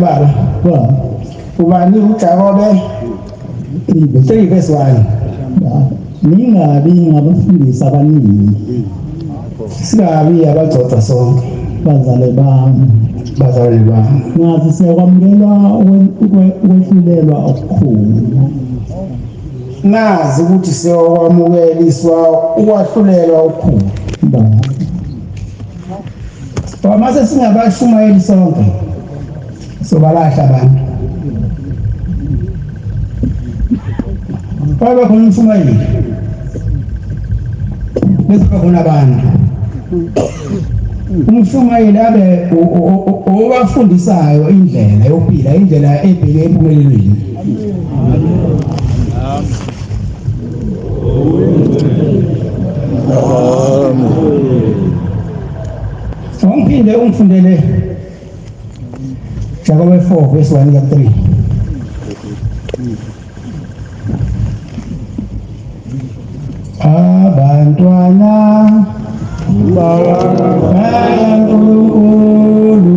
baba ubani ucarobe 3 verse 1 ningabi ngabafundisi abaningi singabi abagcotha sonke bazalwane bami ngathi siyakwamukelwa ukwehlulelwa okukhulu nazi ukuthi siyokwamukeliswa ukwahlulelwa okukhulu mase singabashumayeli sonke sobalahla abantu baba khona umshumayeli bese khona abantu umshumayeli abe owafundisayo indlela yokuphila indlela ebheke empumelelweni Ongiphinde ungifundele Jacob 4 verse 1 to 3. Abantwana bakaNkulunkulu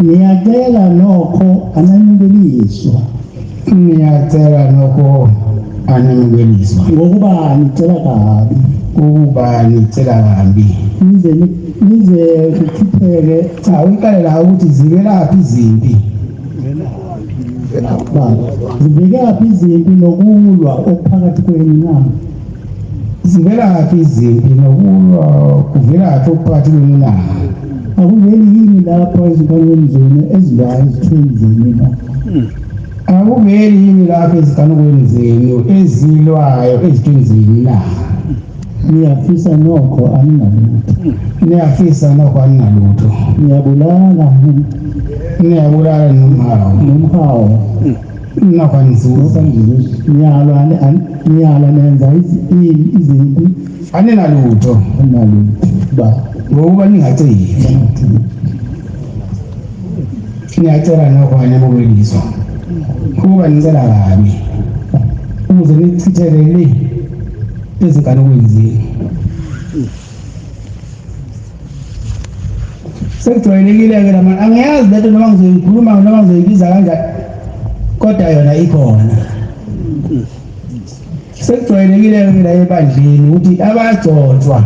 Ngiyacela nokho ananibeliswa. Ngiyacela nokho anamukeliswa Ngokuba ngicela kabi. ukuba ngicela kabi. Nize kukhipheke Cha uqalela ukuthi zivelaphi izimpi. baba. Zivelaphi izimpi nokulwa okuphakathi kwenu na? Zivelaphi izimpi nokulwa kuvelaphi okuphakathi kwenu na? Akuveli yini lapho ezinkanweni zenu ezilwayo ezithweni zenu na? Akuveli yini lapho ezikanukweni zenu ezilwayo ezithweni zenu na? Niyafisa nokho aninalutho. Niyafisa nokho aninalutho. Niyabulala nomhawu. Nokho anizuza. Niyalwa nenza izimpi Aninalutho aninalutho. Ba ngokuba ningaceli. Ngiyacela nokho anamukeliswa ukuba ngicela kabi ukuze nichithelele ezinkanukweni zenu. Sekujwayelekile-ke lamanye angiyazi lento noma ngizoyikhuluma noma ngizoyibiza kanjani kodwa yona ikhona. Sekujwayelekile-ke la ebandleni ukuthi abagcotshwa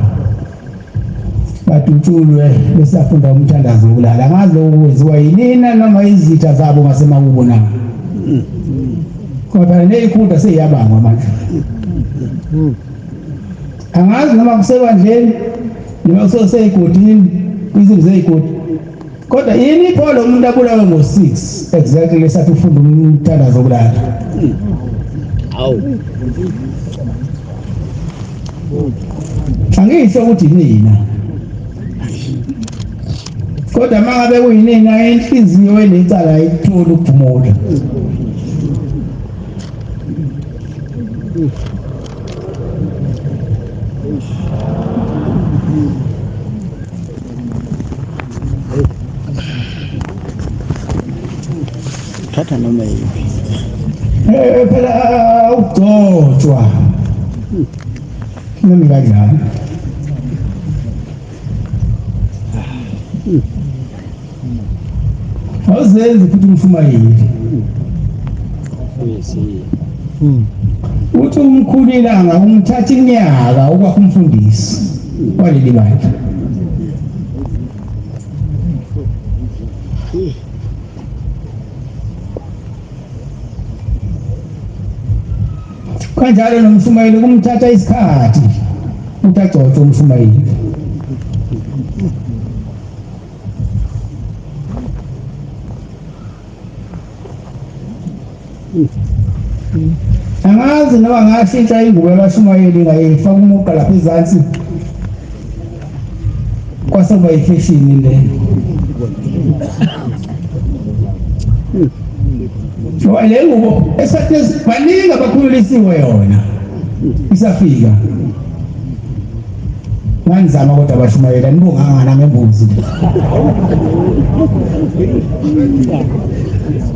badutshulwe besafunda umthandazo wokulala. Angazi lokho kwenziwa yinina noma izitha zabo ngasemakubo na. Kodwa neyikhunda seyiyabangwa manje. Angazi noma kusebandleni noma kuseyigodini izindlu zeyigodi. Kodwa yini ipholo umuntu abulawe ngo-6 exactly lesathi ufunda umthandazo wokulala. Angisho ukuthi nina. Kodwa mangabe kuyinina inhliziyo enecala ayithola ukuphumula. thatha noma yiphi. Phela ugcotshwa. Nami kanjani? Awuzenzi futhi umshumayeli. Uthi umkhulilanga umthatha iminyaka ukwakha umfundisi waleli bandla. Kanjalo nomshumayeli kumthatha isikhathi utagcotshwa umshumayeli. Angazi noma ngashintsha ingubo yabashumayeli ngayifaka umuqa lapha ezansi kwasekuba ifashion le. Le ngubo esathi baningi abakhululisiwe yona isafika. Ngizama kodwa abashumayeli anibonganga ngembuzi.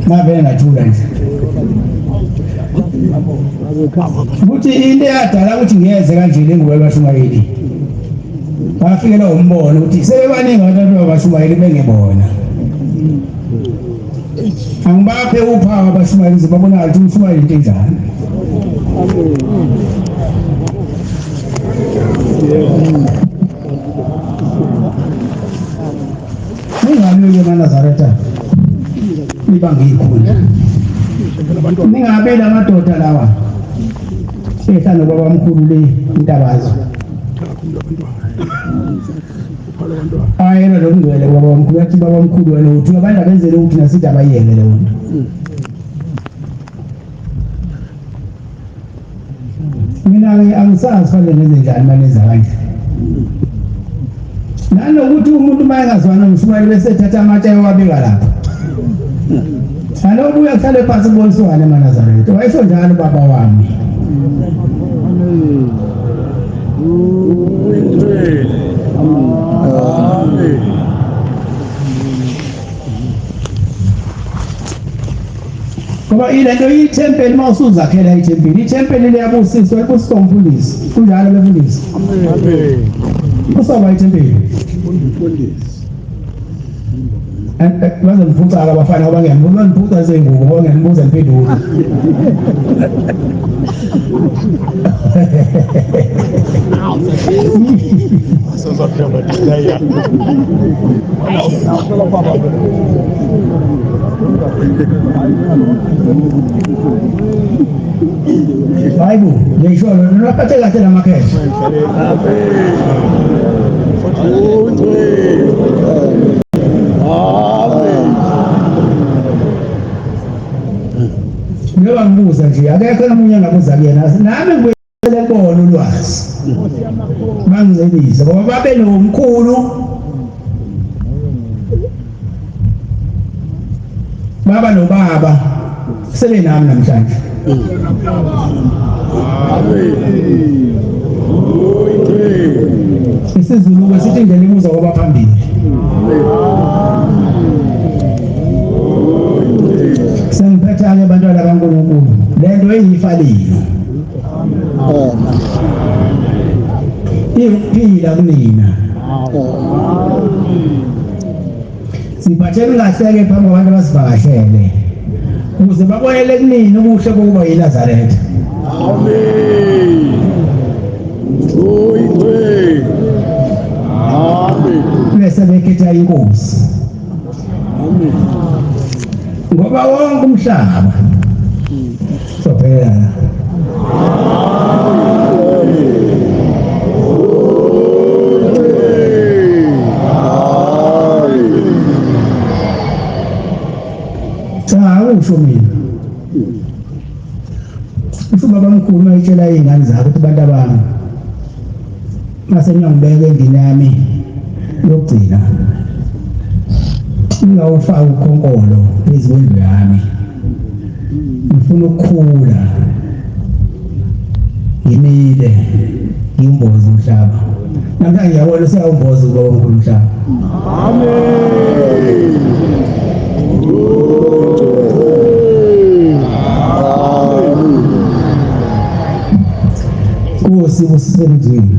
Ngabe ngathula nje. Ukuthi into eyadala ukuthi ngiyeze kanje le ngubo yabashumayeli. Bafikela umbono ukuthi sebebaningi abantu abashumayeli bengebona. Angibaphe uphawu abashumayeli babona ukuthi umshumayeli into enjani. Ningabe eMaNazaretha nibangikhona. Ningabe lamadoda lawa ehlano babamkhulu le intabazo. Ayena lo ngwele babamkhulu yathi babamkhulu wena uthi abantu abenzele ukuthi nasithi abayengele wona. Mina angisazi fanele ngenze njani manenza kanje. Nanokuthi umuntu mayengazwana nomshumayeli bese ethatha amatshe ayowabeka lapha. Anobuya kuhlale phansi boniswane eMaNazaretha. Wayesho njalo baba wami. Ngoba ilento ithempeli mawusuzakhela ithempeli. Ithempeli liyabusiswa libusiswa umfundisi. Kunjalo befundisi. Amen. Kusaba ithempeli. bazongiphuca abafana abangembuza ngiphuca sengubo ngoba ngibuza impindulo Bible ngisho nolaphathe kahle lamakhehla ngiyoba ngibuza nje akekho omunye angabuza kuyena nami ngibuyele kubona ulwazi bangizelisa ngoba babe nomkhulu baba nobaba sele nami namhlanje isizulu kwesithi ingene imuza kwaba phambili sengiphetha-ke abantwana kaNkulunkulu lento engiyifalile iyokuphila kunina siphatheni kahle-ke phambi kwabantu abasivakashele ukuze babonele kunini ubuhle bokuba yiNazaretha. Bese bekhetha inkosi ngoba wonke umhlaba sophela usho mina usho baba mkhulu mayitshela izingane zakho ukuthi bantu abami mase ngiyangibeka endini yami yokugcina ngawufaka ukhonkolo phezu kwendlu yami ngifuna ukukhula ngimile ngimboze umhlaba namhlanje ngiyabona useyawumboza ubaba omkhulu umhlaba. Amen. Nkosi busisebenzweni.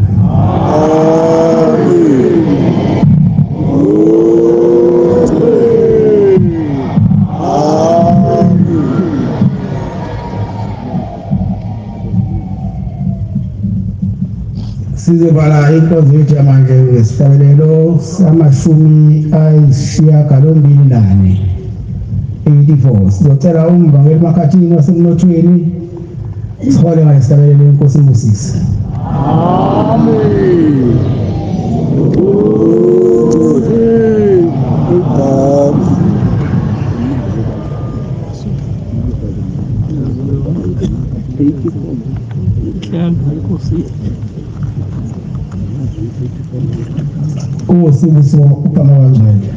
Sizovala inkonzo yethu manje ngesibonelelo samashumi ayisishiyagalombili 84 sizocela umvangeli emakhathini wasemnothweni sihole ngesibonelelo inkosi ibusise. Amen. Nkosi buso upama wangcwele.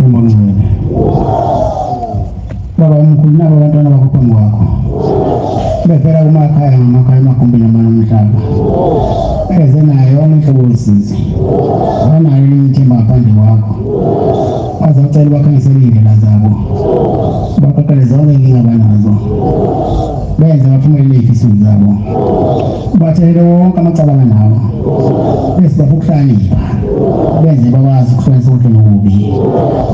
umthombo ongcwele. Baba omkhulu nabo abantwana bakho phambi kwakho bevela kumakhaya ngamakhaya emagumbini amanye omhlaba eze nayo yonke inhlobo yosizi banayo elinye ithemba ngaphandle kwakho bazawucela bakhangisele iy'ndlela zabo baqoqele zonke inkinga abanazo benze baphumelele ey'fisweni zabo bathelele wonke amacala abanawo bese bafuna ukuhlakanipha benze bakwazi ukuhlukanisa okuhle nokubi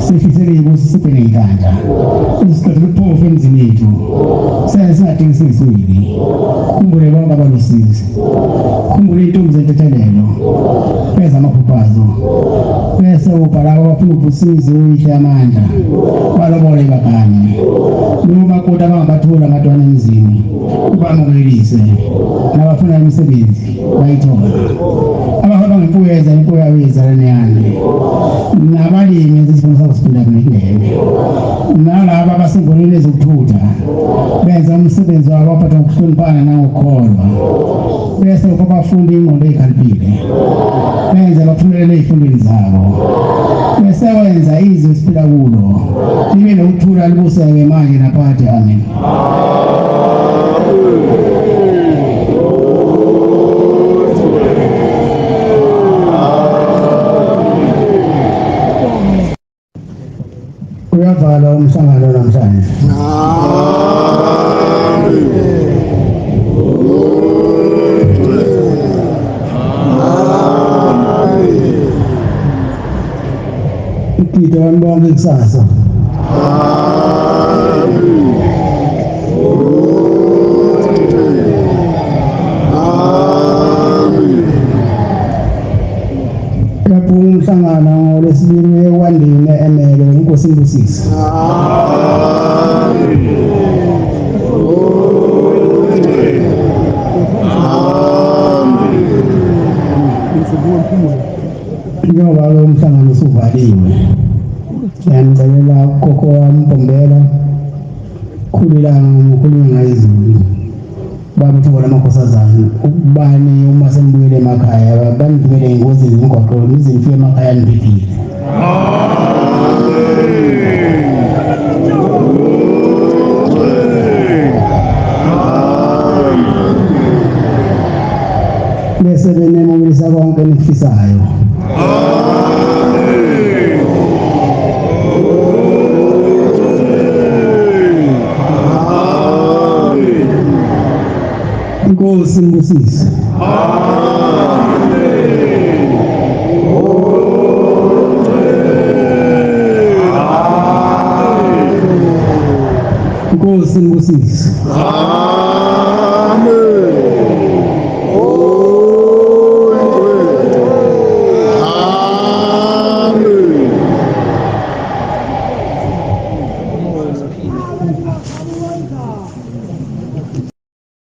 sifisele iy'busi siphe ney'nhlanhla isiqedile ukuphofu emizini yethu senze singadingi singisweli khumbule bonke abalusizi khumbule iy'ntombi zentethelelo beze amaphuphazo bese ubhalabo bafuna ubusizi uyihle amandla balobole bagane nomakoti abangabathula amadwana emzini ubamukelise nabafuna imisebenzi bayithola abahamba ngemfuyo yeza imfuyo yabo yezalanyane nabalimi enza isivuno sabo siphinda kunekilele nalaba abasembonini ezokuthutha benza umsebenzi wabo baphatha ngokuhloniphana nangokukholwa bese babafunda ingqondo ey'khaliphile benze baphumelele ey'fundweni zabo bese wenza izwe esiphila kulo libe nokuthula libuseke manje naphakade. Amen. Uyavala umhlangano namhlanje. Kita bonke kusasa. Kapung umhlangano ngolesibili ekwandini emele inkosi imbusisi. Njengoba lo mhlangano usuvaliwe ngiyamcelela ugogo wami Mpombela khulilanga ngokhulunywa ngayizulu bamthola amakhosazana ukubani uma sembuyele emakhaya banivele ingozi zimgoqo nize nifike emakhaya niphephile. Bese benemulisa konke nikufisayo